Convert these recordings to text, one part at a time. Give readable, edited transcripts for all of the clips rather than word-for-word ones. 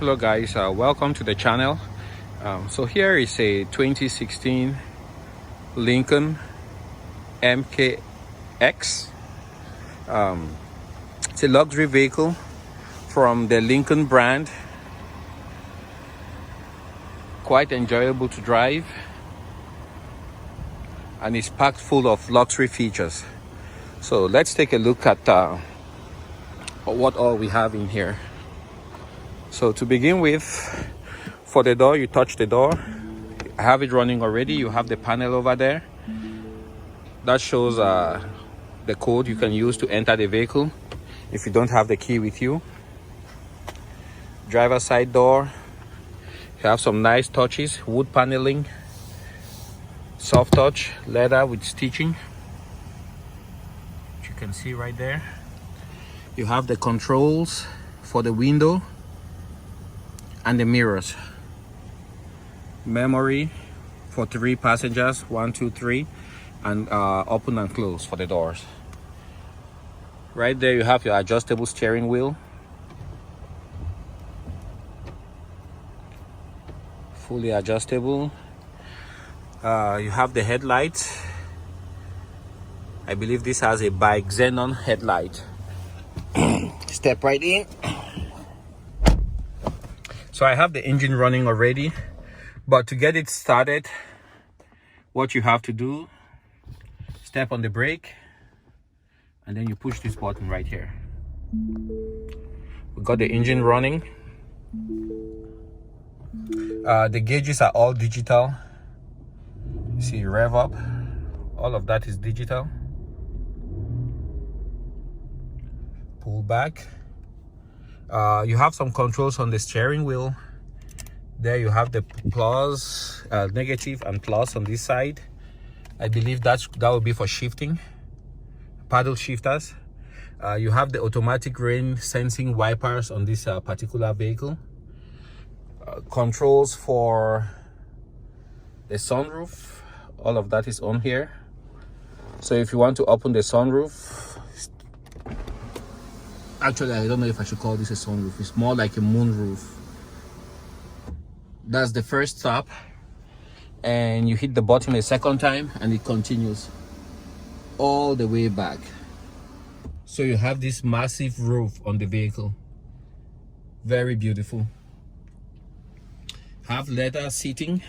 Hello guys, welcome to the channel. So here is a 2016 Lincoln MKX. It's a luxury vehicle from the Lincoln brand. Quite enjoyable to drive, and it's packed full of luxury features. So let's take a look at what all we have in here. So to begin with, for the door, you touch the door. I have it running already. You have the panel over there that shows the code you can use to enter the vehicle if you don't have the key with you. Driver side door, you have some nice touches, wood paneling, soft touch, leather with stitching, which you can see right there. You have the controls for the window and the mirrors. Memory for 3 passengers, 1, 2, 3, and open and close for the doors. Right there you have your adjustable steering wheel, fully adjustable. You have the headlights. I believe this has a Bi-Xenon headlight. Step right in. So I have the engine running already, but to get it started, what you have to do, step on the brake, and then you push this button right here. We got the engine running. The gauges are all digital. See, rev up, all of that is digital. Pull back. You have some controls on the steering wheel. There you have the plus, negative and plus on this side. I believe that will be for shifting, paddle shifters. You have the automatic rain sensing wipers on this particular vehicle. Controls for the sunroof, all of that is on here. So if you want to open the sunroof, actually I don't know if I should call this a sunroof, it's more like a moonroof. That's the first stop, and you hit the button a second time and it continues all the way back. So you have this massive roof on the vehicle, very beautiful. Have leather seating,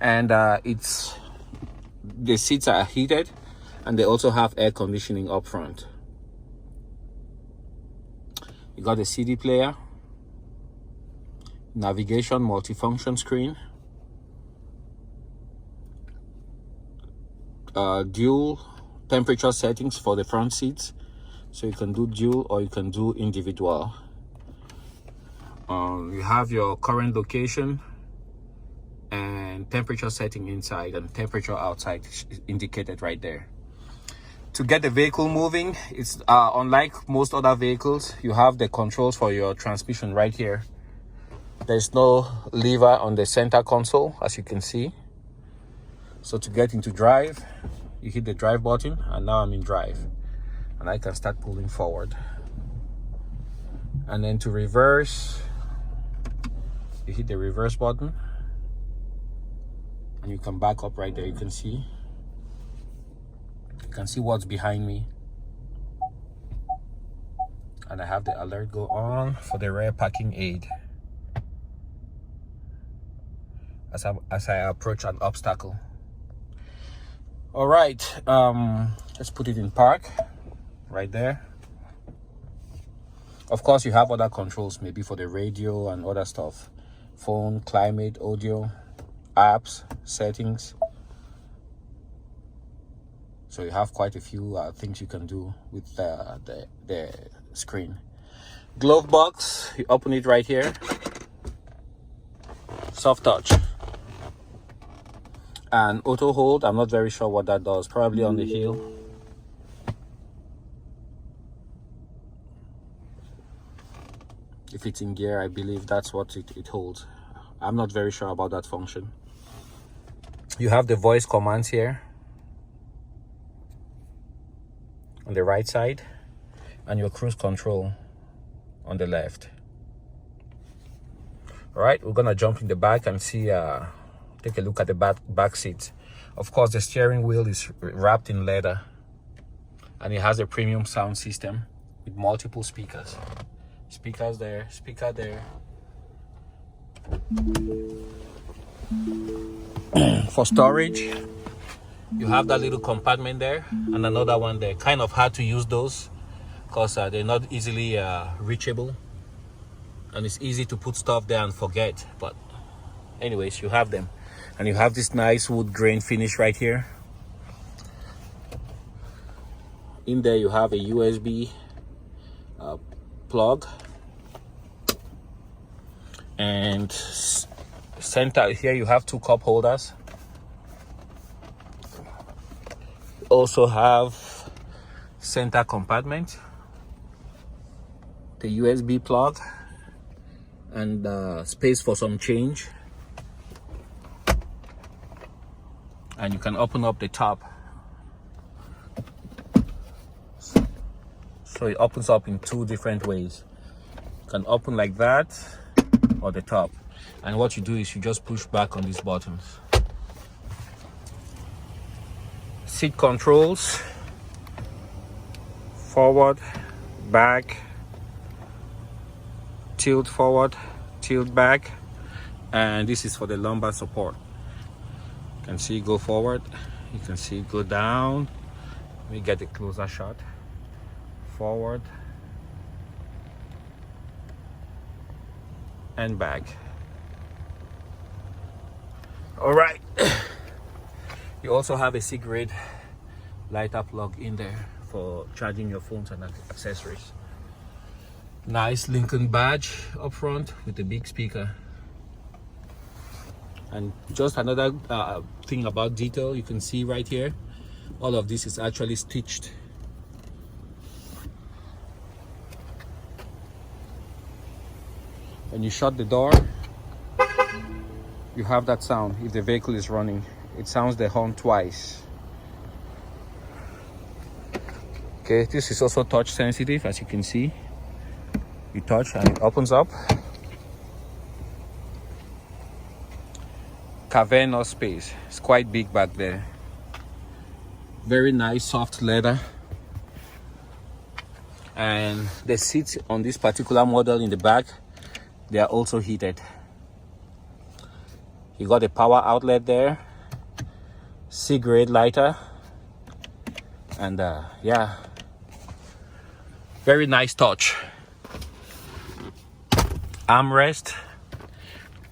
and the seats are heated, and they also have air conditioning up front. You got a CD player, navigation, multifunction screen, dual temperature settings for the front seats, so you can do dual or you can do individual. You have your current location and temperature setting inside and temperature outside indicated right there. To get the vehicle moving, it's unlike most other vehicles, you have the controls for your transmission right here. There's no lever on the center console, as you can see. So to get into drive, you hit the drive button, and now I'm in drive, and I can start pulling forward. And then to reverse, you hit the reverse button, and you can back up right there. You can see what's behind me, and I have the alert go on for the rear parking aid as I approach an obstacle. All right, let's put it in park right there. Of course, you have other controls, maybe for the radio and other stuff, phone, climate, audio, apps, settings. So you have quite a few things you can do with the screen. Glove box, you open it right here. Soft touch. And auto hold, I'm not very sure what that does, probably on the heel. If it's in gear, I believe that's what it holds. I'm not very sure about that function. You have the voice commands here on the right side, and your cruise control on the left. All right, we're gonna jump in the back and see, take a look at the back seat. Of course, the steering wheel is wrapped in leather, and it has a premium sound system with multiple speakers. Speakers there, speaker there. For storage, you have that little compartment there and another one there. Kind of hard to use those because they're not easily reachable, and it's easy to put stuff there and forget. But anyways, you have them, and you have this nice wood grain finish right here. In there you have a USB plug, and center here you have 2 cup holders. You also have center compartment, the USB plug, and space for some change. And you can open up the top, so it opens up in 2 different ways. You can open like that or the top, and what you do is you just push back on these buttons. Seat controls, forward, back, tilt forward, tilt back, and this is for the lumbar support. You can see go forward, you can see go down. Let me get a closer shot. Forward and back. All right. You also have a cigarette lighter plug in there for charging your phones and accessories. Nice Lincoln badge up front with a big speaker. And just another thing about detail, you can see right here, all of this is actually stitched. When you shut the door, you have that sound. If the vehicle is running, it sounds the horn twice. Okay, this is also touch sensitive, as you can see. You touch and it opens up. Cavernous space. It's quite big back there. Very nice soft leather. And the seats on this particular model in the back, they are also heated. You got a power outlet there, cigarette lighter, and yeah, very nice touch. Armrest.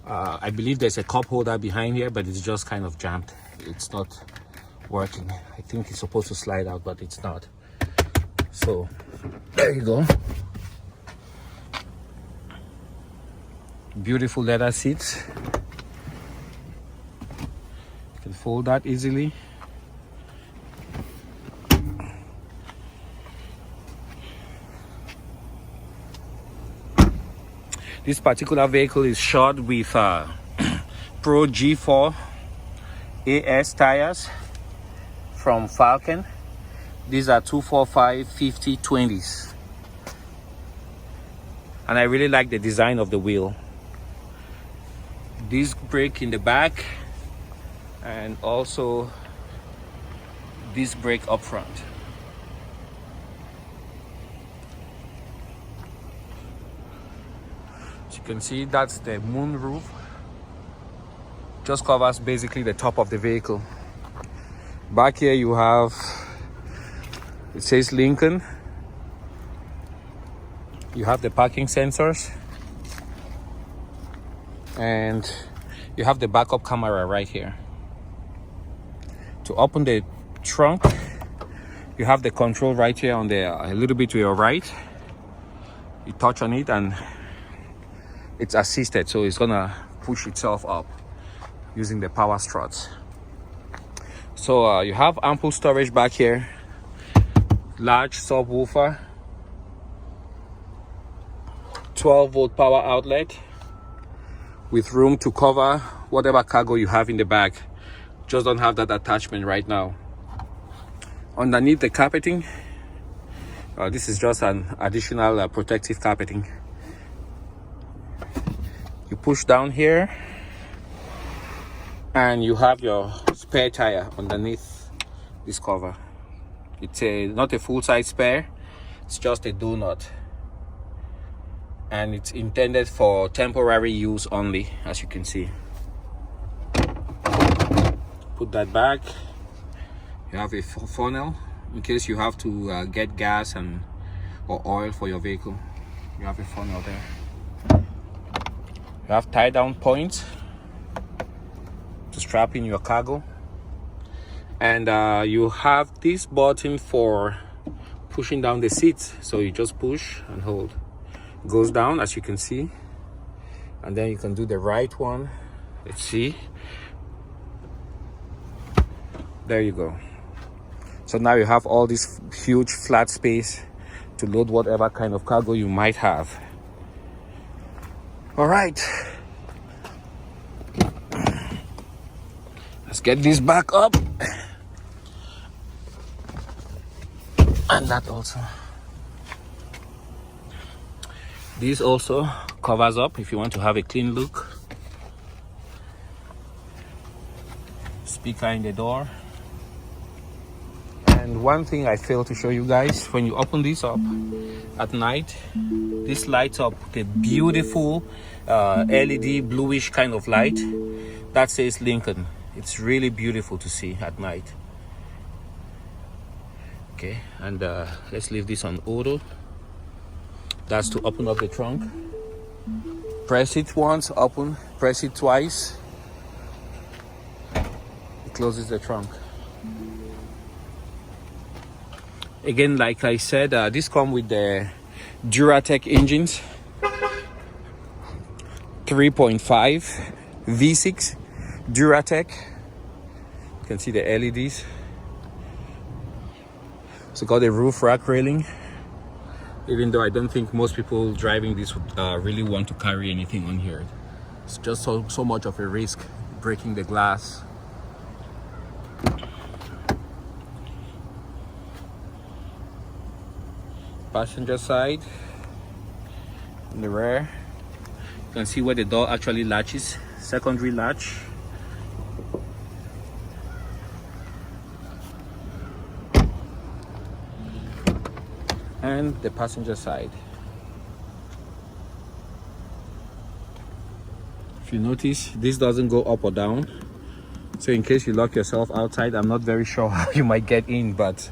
I believe there's a cup holder behind here, but it's just kind of jammed. It's not working. I think it's supposed to slide out, but it's not. So there you go. Beautiful leather seats. You can fold that easily. This particular vehicle is shod with Pro G4 AS tires from Falcon. These are 245/50/20s, and I really like the design of the wheel. Disc brake in the back, and also disc brake up front. As you can see, that's the moonroof. Just covers basically the top of the vehicle. Back here you have, it says Lincoln. You have the parking sensors, and you have the backup camera right here. To open the trunk, you have the control right here on the a little bit to your right. You touch on it and it's assisted, so it's gonna push itself up using the power struts. So you have ample storage back here, large subwoofer, 12-volt power outlet with room to cover whatever cargo you have in the back. Just don't have that attachment right now. Underneath the carpeting, this is just an additional protective carpeting. You push down here, and you have your spare tire underneath this cover. It's not a full-size spare, it's just a donut, and it's intended for temporary use only, as you can see. Put that back. You have a funnel in case you have to get gas or oil for your vehicle. You have a funnel there. You have tie down points to strap in your cargo, and you have this button for pushing down the seats. So you just push and hold. It goes down, as you can see, and then you can do the right one. Let's see. There you go. So now you have all this huge flat space to load whatever kind of cargo you might have. All right, let's get this back up, and that also. This also covers up if you want to have a clean look. Speaker in the door. And one thing I failed to show you guys, when you open this up at night, this lights up with a beautiful LED bluish kind of light that says Lincoln. It's really beautiful to see at night. Okay, and let's leave this on auto. That's to open up the trunk. Press it once, open, press it twice. It closes the trunk. Again, like I said, this comes with the Duratec engines, 3.5 V6 Duratec. You can see the LEDs. So got a roof rack railing, even though I don't think most people driving this would really want to carry anything on here. It's just so much of a risk breaking the glass. Passenger side, in the rear, you can see where the door actually latches, secondary latch. And the passenger side. If you notice, this doesn't go up or down, so in case you lock yourself outside, I'm not very sure how you might get in, but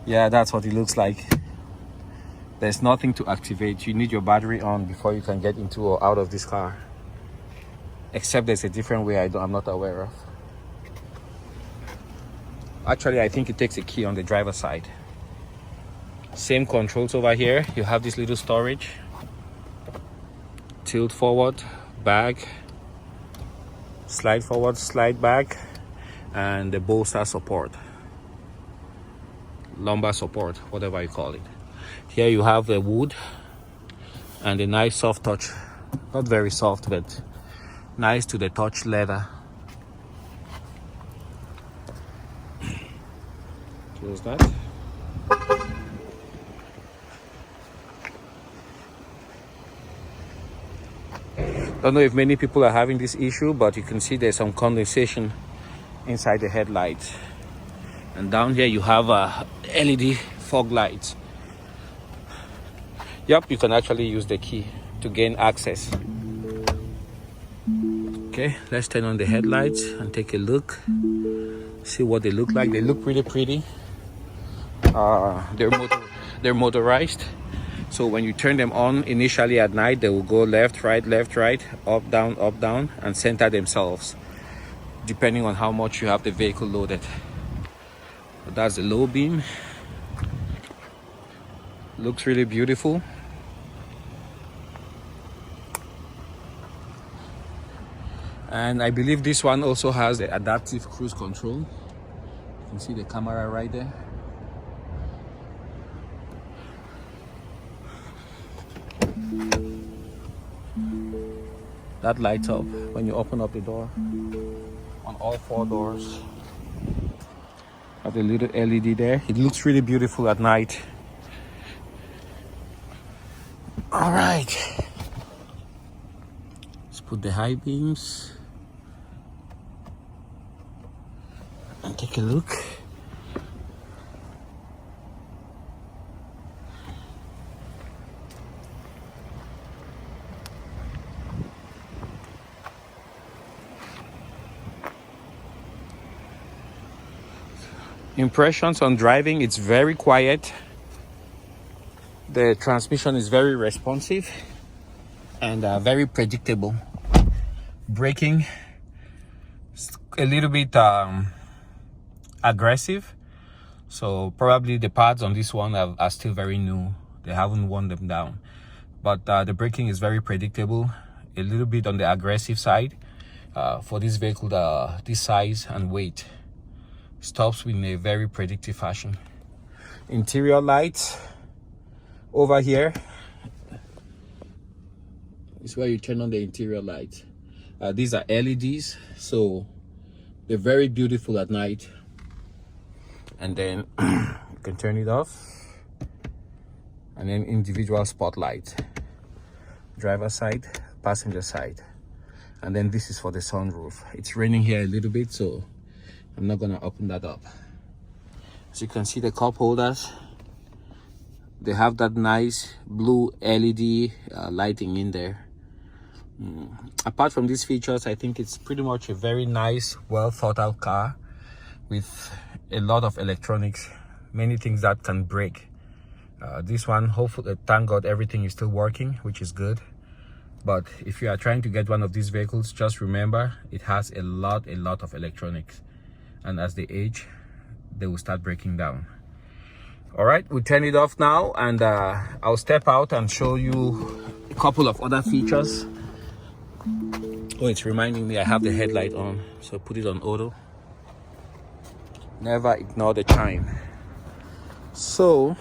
yeah, that's what it looks like. There's nothing to activate. You need your battery on before you can get into or out of this car. Except there's a different way I'm not aware of. Actually, I think it takes a key on the driver's side. Same controls over here. You have this little storage. Tilt forward, back. Slide forward, slide back. And the bolster support. Lumbar support, whatever you call it. Here you have the wood and a nice soft touch, not very soft, but nice to the touch leather. Close that. Don't know if many people are having this issue, but you can see there's some condensation inside the headlights. And down here you have a LED fog lights. Yep, you can actually use the key to gain access. Okay, let's turn on the headlights and take a look. See what they look like. They look really pretty. They're motorized. So when you turn them on initially at night, they will go left, right, up, down, and center themselves, depending on how much you have the vehicle loaded. But that's the low beam. Looks really beautiful. And I believe this one also has the adaptive cruise control. You can see the camera right there. That lights up when you open up the door on all four doors. Have the little LED there. It looks really beautiful at night. All right, let's put the high beams and take a look. Impressions on driving, it's very quiet. The transmission is very responsive and very predictable. Braking is a little bit aggressive, so probably the pads on this one are still very new. They haven't worn them down, but the braking is very predictable, a little bit on the aggressive side for this vehicle, this size and weight. Stops in a very predictive fashion. Interior lights over here is where you turn on the interior lights. These are LEDs, so they're very beautiful at night. And then you can turn it off, and then individual spotlight, driver side, passenger side, and then this is for the sunroof. It's raining here a little bit, so I'm not gonna open that up. As you can see, the cup holders, they have that nice blue LED lighting in there. Apart from these features, I think it's pretty much a very nice, well thought out car with a lot of electronics, many things that can break. This one, hopefully, thank God, everything is still working, which is good. But if you are trying to get one of these vehicles, just remember it has a lot of electronics. And as they age, they will start breaking down. All right, we'll turn it off now, and I'll step out and show you a couple of other features. Oh, it's reminding me I have the headlight on, so put it on auto. Never ignore the chime. So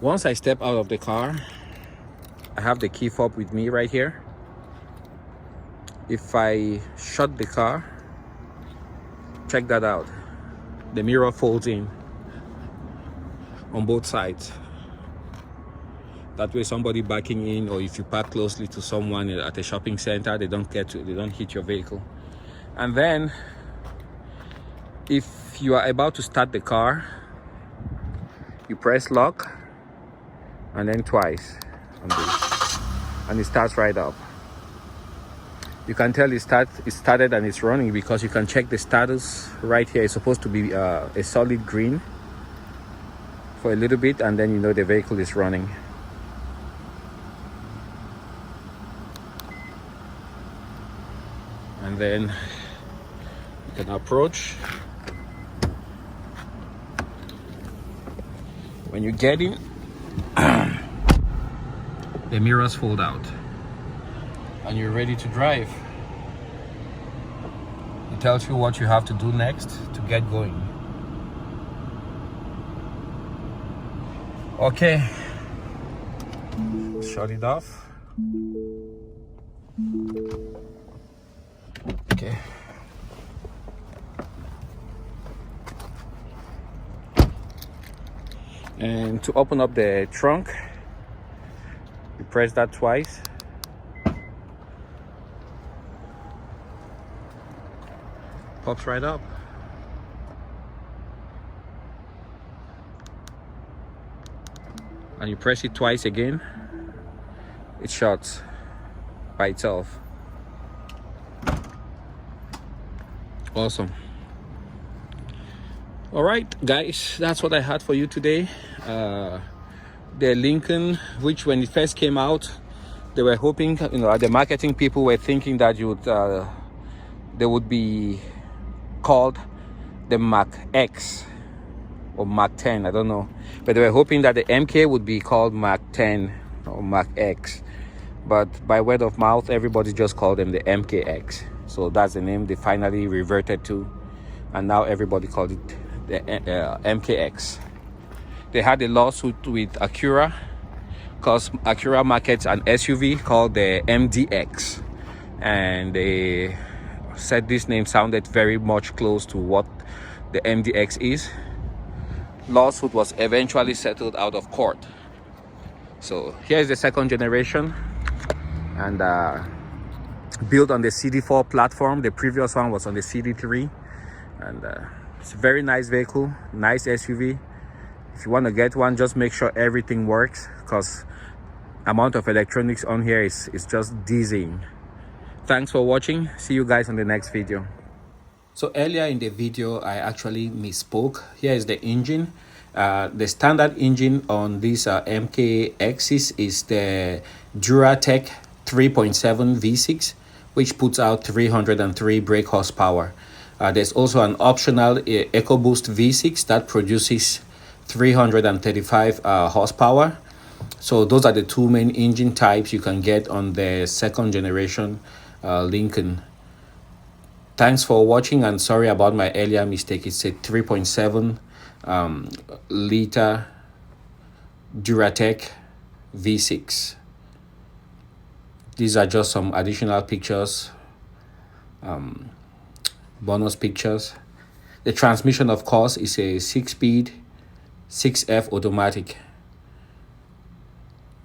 once I step out of the car, I have the key fob with me right here. If I shut the car, check that out, the mirror folds in on both sides. That way somebody backing in, or if you park closely to someone at a shopping center, they don't hit your vehicle. And then if you are about to start the car, you press lock and then twice on this, and it starts right up. You can tell it started and it's running because you can check the status right here. It's supposed to be a solid green for a little bit, and then you know the vehicle is running. And then you can approach. When you get in, the mirrors fold out and you're ready to drive. It tells you what you have to do next to get going. Okay, shut it off. Okay. And to open up the trunk, you press that twice. Pops right up. And you press it twice again, it shuts by itself. Awesome. All right, guys, that's what I had for you today. The Lincoln, which when it first came out, they were hoping, the marketing people were thinking that they would be called the MKX or Mach 10, I don't know, but they were hoping that the MK would be called Mach 10 or Mach X, but by word of mouth, everybody just called them the MKX. So that's the name they finally reverted to, and now everybody called it the MKX. They had a lawsuit with Acura because Acura markets an SUV called the MDX, and they said this name sounded very much close to what the MDX is. Lawsuit was eventually settled out of court. So here's the second generation. and built on the CD4 platform. The previous one was on the CD3, and it's a very nice vehicle, nice SUV. If you want to get one, just make sure everything works, because amount of electronics on here is just dizzying. Thanks for watching. See you guys on the next video. So earlier in the video, I actually misspoke. Here is the engine. The standard engine on these MKXs is the Duratec 3.7 V6, which puts out 303 brake horsepower. There's also an optional Ecoboost V6 that produces 335 horsepower. So those are the two main engine types you can get on the second generation Lincoln. Thanks for watching, and sorry about my earlier mistake. It's a 3.7 liter Duratec V6. These are just some additional pictures, bonus pictures. The transmission, of course, is a 6-speed 6F automatic,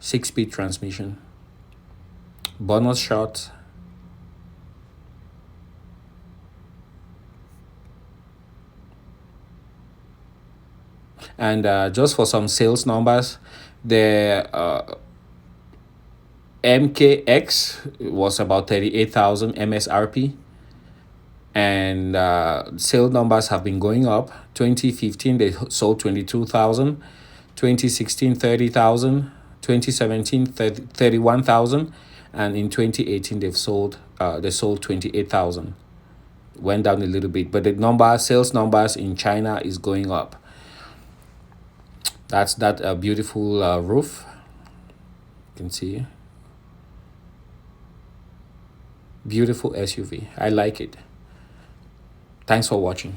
6-speed transmission. Bonus shot. And just for some sales numbers, the MKX was about 38,000 MSRP, and sale numbers have been going up. 2015 they sold 22,000, 2016 30,000, 2017 31,000, and in 2018 they sold 28,000. Went down a little bit, but the sales numbers in China is going up. That's that beautiful roof. You can see. Beautiful SUV. I like it. Thanks for watching.